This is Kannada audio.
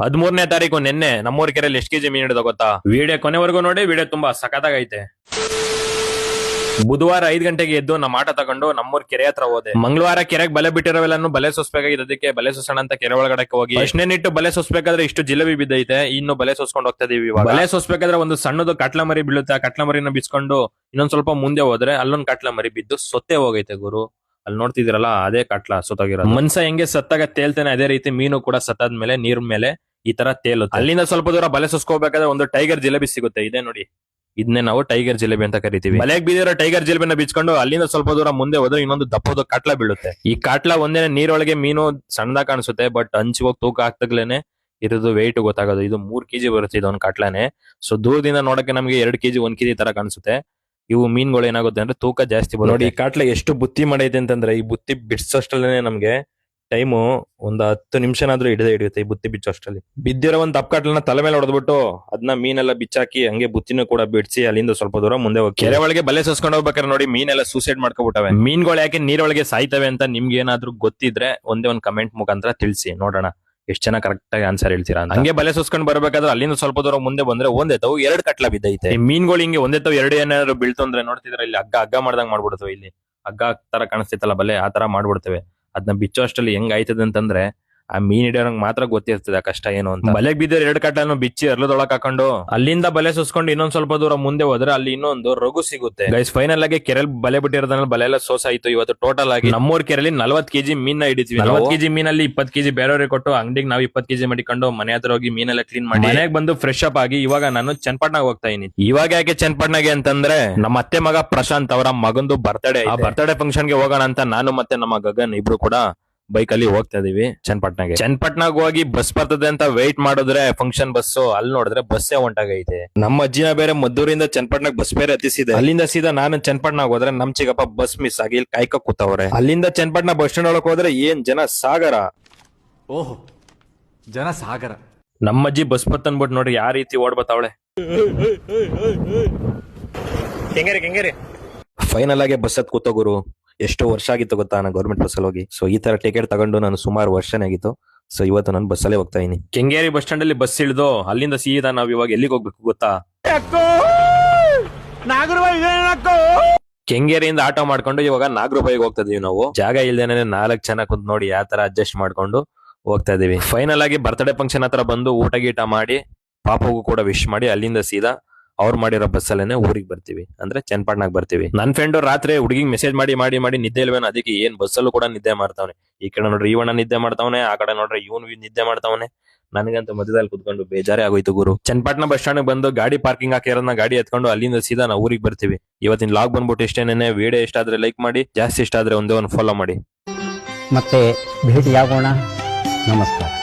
13ನೇ ತಾರೀಕು ನಿನ್ನೆ ನಮ್ಮೂರ್ ಕೆರೆಯಲ್ಲಿ ಎಷ್ಟು ಕೆಜಿ ಮೀನ್ ಹಿಡಿದ ಗೊತ್ತಾ? ವಿಡಿಯೋ ಕೊನೆವರೆಗೂ ನೋಡಿ, ವಿಡಿಯೋ ತುಂಬಾ ಸಖತ್ತಾಗೈತೆ. ಬುಧವಾರ 5 ಗಂಟೆಗೆ ಎದ್ದು ನಮ್ಮ ಆಟ ತಗೊಂಡು ನಮ್ಮೂರ್ ಕೆರೆ ಹತ್ರ ಹೋದೆ. ಮಂಗಳವಾರ ಕೆರೆಗೆ ಬಲೆ ಬಿಟ್ಟಿರೋವೆಲ್ಲನ್ನು ಬಲೆ ಸೋಸ್ಬೇಕಾಗಿದೆ, ಅದಕ್ಕೆ ಬಲೆ ಸೋಸೋಣ ಅಂತ ಕೆರೆ ಒಳಗಡೆ ಹೋಗಿ ನಿಟ್ಟು ಬಲೆ ಸೋಸ್ಬೇಕಾದ್ರೆ ಇಷ್ಟು ಜಿಲೇಬಿ ಬಿದ್ದೈತೆ, ಇನ್ನು ಬಲೆ ಸೋಸ್ಕೊಂಡು ಹೋಗ್ತಾ ಇದೀವಿ. ಬಲೆ ಸೋಸ್ಬೇಕಾದ್ರೆ ಒಂದು ಸಣ್ಣದು ಕಟ್ಲ ಮರಿ ಬೀಳುತ್ತೆ, ಆ ಕಟ್ಲ ಮರಿನ ಬಿಚ್ಕೊಂಡು ಇನ್ನೊಂದ್ ಸ್ವಲ್ಪ ಮುಂದೆ ಹೋದ್ರೆ ಅಲ್ಲೊಂದ್ ಕಟ್ಲ ಮರಿ ಬಿದ್ದು ಸೊತ್ತೆ ಹೋಗೈತೆ ಗುರು. ಅಲ್ಲಿ ನೋಡ್ತಿದಿರಲ್ಲ, ಅದೇ ಕಟ್ಲ ಸೊತ್ತಾಗಿರೋದು. ಮನ್ಸ ಹೆಂಗೆ ಸತ್ತಾಗ ತೇಲ್ತಾನೆ, ಅದೇ ರೀತಿ ಮೀನು ಕೂಡ ಸತ್ತಾದ್ಮೇಲೆ ನೀರ್ ಮೇಲೆ ಈ ತರ ತೇಲುತ್ತೆ. ಅಲ್ಲಿಂದ ಸ್ವಲ್ಪ ದೂರ ಬಲೆ ಸೋಸ್ಕೋಬೇಕಾದ್ರೆ ಒಂದು ಟೈಗರ್ ಜಿಲೇಬಿ ಸಿಗುತ್ತೆ, ಇದೆ ನೋಡಿ, ಇದನ್ನೇ ನಾವು ಟೈಗರ್ ಜಿಲೇಬಿ ಅಂತ ಕರಿತೀವಿ. ಬಲೆಗೆ ಬಿದ್ದಿರೋ ಟೈಗರ್ ಜಿಲೇಬಿನ ಬಿಚ್ಕೊಂಡು ಅಲ್ಲಿಂದ ಸ್ವಲ್ಪ ದೂರ ಮುಂದೆ ಹೋದ್ರೆ ಇನ್ನೊಂದು ದಪ್ಪದ ಕಾಟ್ಲ ಬೀಳುತ್ತೆ. ಈ ಕಾಟ್ಲ ಒಂದೇನೆ ನೀರೊಳಗೆ ಮೀನು ಸಣ್ಣದಾಗ ಕಾಣಿಸುತ್ತೆ, ಬಟ್ ಹಂಚಿ ಹೋಗಿ ತೂಕ ಹಾಕ್ತಗ್ಲೇನೆ ಇರೋದು ವೆಯ್ಟ್ ಗೊತ್ತಾಗೋದು. ಇದು 3 kg ಬರುತ್ತೆ ಇದೊಂದು ಕಾಟ್ಲಾನೆ. ಸೊ ದೂರದಿಂದ ನೋಡಕ್ಕೆ ನಮಗೆ 2 kg 1 kg ತರ ಕಾಣಿಸುತ್ತೆ. ಇವು ಮೀನ್ಗಳು ಏನಾಗುತ್ತೆ ಅಂದ್ರೆ ತೂಕ ಜಾಸ್ತಿ ಬರುತ್ತೆ. ನೋಡಿ ಈ ಕಾಟ್ಲ ಎಷ್ಟು ಬುತ್ತಿ ಮಾಡೈತೆ ಅಂತಂದ್ರೆ, ಈ ಬುತ್ತಿ ಬಿಡ್ಸೋಷ್ಟಲ್ಲೇ ನಮ್ಗೆ ಟೈಮು ಒಂದು 10 ನಿಮಿಷನಾದ್ರೂ ಹಿಡಿಯುತ್ತೆ. ಈ ಬುತ್ತಿ ಬಿಚ್ಚೋಷ್ಟರಲ್ಲಿ ಬಿದ್ದಿರೋ ಒಂದ್ ದಪ್ಪ ಕಾಟ್ಲನ್ನ ತಲೆ ಮೇಲೆ ಹೊಡೆದ್ಬಿಟ್ಟು ಅದನ್ನ ಮೀನೆಲ್ಲ ಬಿಚ್ಚಾಕಿ ಹಂಗೆ ಬುತ್ತಿನೂ ಕೂಡ ಬಿಡಿಸಿ ಅಲ್ಲಿಂದ ಸ್ವಲ್ಪ ದೂರ ಮುಂದೆ ಹೋಗಿ ಕೆರೆ ಒಳಗೆ ಬಲೆ ಸೋಸ್ಕೊಂಡು ಹೋಗ್ಬೇಕಾದ್ರೆ ನೋಡಿ ಮೀನೆಲ್ಲ ಸೂಸೈಡ್ ಮಾಡ್ಕೊಬಿಟ್ಟವೆ. ಮೀನ್ಗಳು ಯಾಕೆ ನೀರೊಳಗೆ ಸಾಯ್ತವೆ ಅಂತ ನಿಮ್ಗೆ ಏನಾದ್ರೂ ಗೊತ್ತಿದ್ರೆ ಒಂದೇ ಒಂದು ಕಮೆಂಟ್ ಮುಖಾಂತರ ತಿಳಿಸಿ ನೋಡೋಣ ಎಷ್ಟ್ ಜನ ಕರೆಕ್ಟ್ ಆಗಿ ಆನ್ಸರ್ ಹೇಳ್ತೀರಾ ಅಂತ. ಹಂಗೆ ಬಲೆ ಸೋಸ್ಕೊಂಡ್ ಬರ್ಬೇಕಾದ್ರೆ ಅಲ್ಲಿಂದ ಸ್ವಲ್ಪ ದೂರ ಮುಂದೆ ಬಂದ್ರೆ ಒಂದೇತವು 2 ಕಟ್ಲ ಬಿದ್ದೈತೆ. ಈ ಮೀನ್ಗಳು ಹಿಂಗೆ ಒಂದೇತವು 2 ಏನಾದ್ರು ಬೀಳ್ತು ಅಂದ್ರೆ ನೋಡ್ತಿದ್ರೆ ಇಲ್ಲಿ ಹಗ್ಗ ಮಾಡ್ದಂಗ್ ಮಾಡ್ಬಿಡ್ತವೆ. ಇಲ್ಲಿ ಹಗ್ಗ ತರ ಕಾಣಿಸ್ತೈತಲ್ಲ ಬಲೆ, ಆ ತರ ಮಾಡ್ಬಿಡ್ತೇವೆ. ಅದನ್ನ ಬಿಚ್ಚೋ ಅಷ್ಟಲ್ಲಿ ಹೆಂಗ್ ಆಯ್ತದೆ ಅಂತಂದ್ರೆ ಆ ಮೀನ್ ಹಿಡಿಯೋರಂಗ್ ಮಾತ್ರ ಗೊತ್ತಿರ್ತದೆ ಆ ಕಷ್ಟ ಏನು ಅಂತ. ಬಲೆಗ್ ಬಿದ್ದ 2 ಕಟ್ಲನ್ನು ಬಿಚ್ಚಿ ಅರ್ಲದೊಳಕ್ ಹಾಕೊಂಡು ಅಲ್ಲಿಂದ ಬಲೆ ಸುಸ್ಕೊಂಡು ಇನ್ನೊಂದ್ ಸ್ವಲ್ಪ ದೂರ ಮುಂದೆ ಹೋದ್ರೆ ಅಲ್ಲಿ ಇನ್ನೊಂದು ರಘು ಸಿಗುತ್ತೆ. ಗೈಸ್ ಫೈನಲ್ ಆಗಿ ಕೆರೆಲ್ ಬಲೆ ಬಿಟ್ಟಿರೋದ್ರಲ್ಲಿ ಬಲೆ ಎಲ್ಲ ಸೋಸಾಯ್ತು. ಇವತ್ತು ಟೋಟಲ್ ಆಗಿ ನಮ್ಮೂರ್ ಕೆರೆಯಲ್ಲಿ 40 kg ಮೀನ್ ಹಿಡಿತೀವಿ. 40 kg ಮೀನಲ್ಲಿ 20 kg ಬೇರೆಯವ್ರಿಗೆ ಕೊಟ್ಟು ಅಂಗಡಿಗೆ ನಾವು 20 kg ಮಾಡಿಕೊಂಡು ಮನೆ ಹತ್ರ ಹೋಗಿ ಮೀನೆಲ್ಲ ಕ್ಲೀನ್ ಮಾಡಿ ಮನೆಗೆ ಬಂದು ಫ್ರೆಶ್ ಅಪ್ ಆಗಿ ಇವಾಗ ನಾನು ಚನ್ನಪಟ್ಟಣಕ್ಕೆ ಹೋಗ್ತಾ ಇದೀನಿ. ಇವಾಗ ಯಾಕೆ ಚನ್ನಪಟ್ಟಣಗೆ ಅಂತಂದ್ರೆ ನಮ್ಮ ಅತ್ತೆ ಮಗ ಪ್ರಶಾಂತ್ ಅವರ ಮಗಂದು ಬರ್ತ್ಡೇ. ಆ ಬರ್ತ್ಡೇ ಫಂಕ್ಷನ್ ಗೆ ಹೋಗೋಣ ಅಂತ ನಾನು ಮತ್ತೆ ನಮ್ಮ ಗಗನ್ ಇಬ್ರು ಕೂಡ ಬೈಕ್ ಅಲ್ಲಿ ಹೋಗ್ತಾ ಇದೀವಿ ಚನ್ನಪಟ್ಟಣಗೆ ಹೋಗಿ ಬಸ್ ಬರ್ತದೆ ಅಂತ ವೆಯ್ಟ್ ಮಾಡಿದ್ರೆ ಫಂಕ್ಷನ್ ಬಸ್ ಅಲ್ಲಿ ನೋಡಿದ್ರೆ ಬಸ್ಸೇ ಹೊಂಟಾಗೈತೆ. ನಮ್ಮ ಅಜ್ಜಿನ ಬೇರೆ ಮದ್ದೂರಿಂದ ಚನ್ನಪಟ್ಟಣಕ್ಕೆ ಬಸ್ ಬೇರೆ ಹತ್ತಿಸಿದೆ. ಅಲ್ಲಿಂದ ಸೀದಾ ನಾನು ಚನ್ನಪಟ್ಟಣಕ್ಕೆ ಹೋದ್ರೆ ನಮ್ ಚಿಕ್ಕಪ್ಪ ಬಸ್ ಮಿಸ್ ಆಗಿ ಇಲ್ಲಿ ಕಾಯ್ಕ ಕೂತವ್ರೆ. ಅಲ್ಲಿಂದ ಚನ್ನಪಟ್ಟಣ ಬಸ್ ಸ್ಟ್ಯಾಂಡ್ ಒಳಗೆ ಹೋದ್ರೆ ಏನ್ ಜನ ಸಾಗರ. ಓಹೋ ಜನ ಸಾಗರ. ನಮ್ಮ ಅಜ್ಜಿ ಬಸ್ ಬತ್ತನ್ಬಿಟ್ಟು ನೋಡಿ ಯಾವ ರೀತಿ ಓಡ್ಬತ್ತಾವಳೆ. ಫೈನಲ್ ಆಗಿ ಬಸ್ ಹತ್ ಕೂತೋ ಗುರು. ಎಷ್ಟು ವರ್ಷ ಆಗಿತ್ತು ಗೊತ್ತಾ ನಾನು ಗೌರ್ಮೆಂಟ್ ಬಸ್ಸಲ್ಲಿ ಹೋಗಿ. ಸೊ ಈ ತರ ಟಿಕೆಟ್ ತಗೊಂಡು ನಾನು ಸುಮಾರು ವರ್ಷನೇ ಆಗಿತ್ತು. ಸೊ ಇವತ್ತು ನಾನು ಬಸ್ಸಲ್ಲೇ ಹೋಗ್ತಾ ಇದೀನಿ. ಕೆಂಗೇರಿ ಬಸ್ ಸ್ಟ್ಯಾಂಡ್ ಅಲ್ಲಿ ಬಸ್ ಇಳಿದು ಅಲ್ಲಿಂದ ಸೀದಾ ನಾವ್ ಇವಾಗ ಎಲ್ಲಿಗೆ ಹೋಗ್ಬೇಕು ಗೊತ್ತಾ? ಕೆಂಗೇರಿಯಿಂದ ಆಟೋ ಮಾಡ್ಕೊಂಡು ಇವಾಗ ನಾಗರೂಪಾಯಿಗೆ ಹೋಗ್ತಾ ಇದೀವಿ ನಾವು. ಜಾಗ ಇಲ್ದೇನೆ 4 ಜನ ಕುಂತ್ ನೋಡಿ ಯಾವ ತರ ಅಡ್ಜಸ್ಟ್ ಮಾಡ್ಕೊಂಡು ಹೋಗ್ತಾ ಇದೀವಿ. ಫೈನಲ್ ಆಗಿ ಬರ್ತ್ಡೇ ಫಂಕ್ಷನ್ ಹತ್ರ ಬಂದು ಊಟ ಗೀಟ ಮಾಡಿ ಪಾಪಗೂ ಕೂಡ ವಿಶ್ ಮಾಡಿ ಅಲ್ಲಿಂದ ಸೀದಾ ಅವ್ರು ಮಾಡಿರೋ ಬಸ್ಸಲ್ಲೇನೆ ಊರಿಗೆ ಬರ್ತೀವಿ, ಅಂದ್ರೆ ಚನ್ನಪಟ್ಟಣಕ್ಕೆ ಬರ್ತೀವಿ. ನನ್ ಫ್ರೆಂಡ್ ರಾತ್ರಿ ಹುಡುಗಿಗೆ ಮೆಸೇಜ್ ಮಾಡಿ ನಿದ್ದೆ ಇಲ್ವೇನೋ, ಅದಕ್ಕೆ ಏನ್ ಬಸ್ಸಲ್ಲೂ ಕೂಡ ನಿದ್ದೆ ಮಾಡ್ತಾವನೆ. ಈ ಕಡೆ ನೋಡ್ರಿ ಇವಣ್ಣ ನಿದ್ದೆ ಮಾಡ್ತಾವನೆ, ಆ ಕಡೆ ನೋಡ್ರಿ ಇವನು ನಿದ್ದೆ ಮಾಡ್ತಾವನೆ. ನನಗಂತೂ ಮಧ್ಯದಲ್ಲಿ ಕುತ್ಕೊಂಡು ಬೇಜಾರೇ ಆಗೋಯ್ತು ಗುರು. ಚನ್ನಪಟ್ಟಣ ಬಸ್ ಸ್ಟ್ಯಾಂಡ್ ಬಂದು ಗಾಡಿ ಪಾರ್ಕಿಂಗ್ ಹಾಕಿರೋದನ್ನ ಗಾಡಿ ಎತ್ಕೊಂಡು ಅಲ್ಲಿಂದ ಸೀದಾ ನಾವು ಊರಿಗೆ ಬರ್ತೀವಿ. ಇವತ್ತಿನ ಲಾಗ್ ಬಂದ್ಬಿಟ್ಟು ಇಷ್ಟೇನೆ. ವಿಡಿಯೋ ಇಷ್ಟ ಆದ್ರೆ ಲೈಕ್ ಮಾಡಿ, ಜಾಸ್ತಿ ಇಷ್ಟ ಆದ್ರೆ ಒಂದೇ ಒಂದು ಫಾಲೋ ಮಾಡಿ. ಮತ್ತೆ ಭೇಟಿಯಾಗೋಣ. ನಮಸ್ಕಾರ.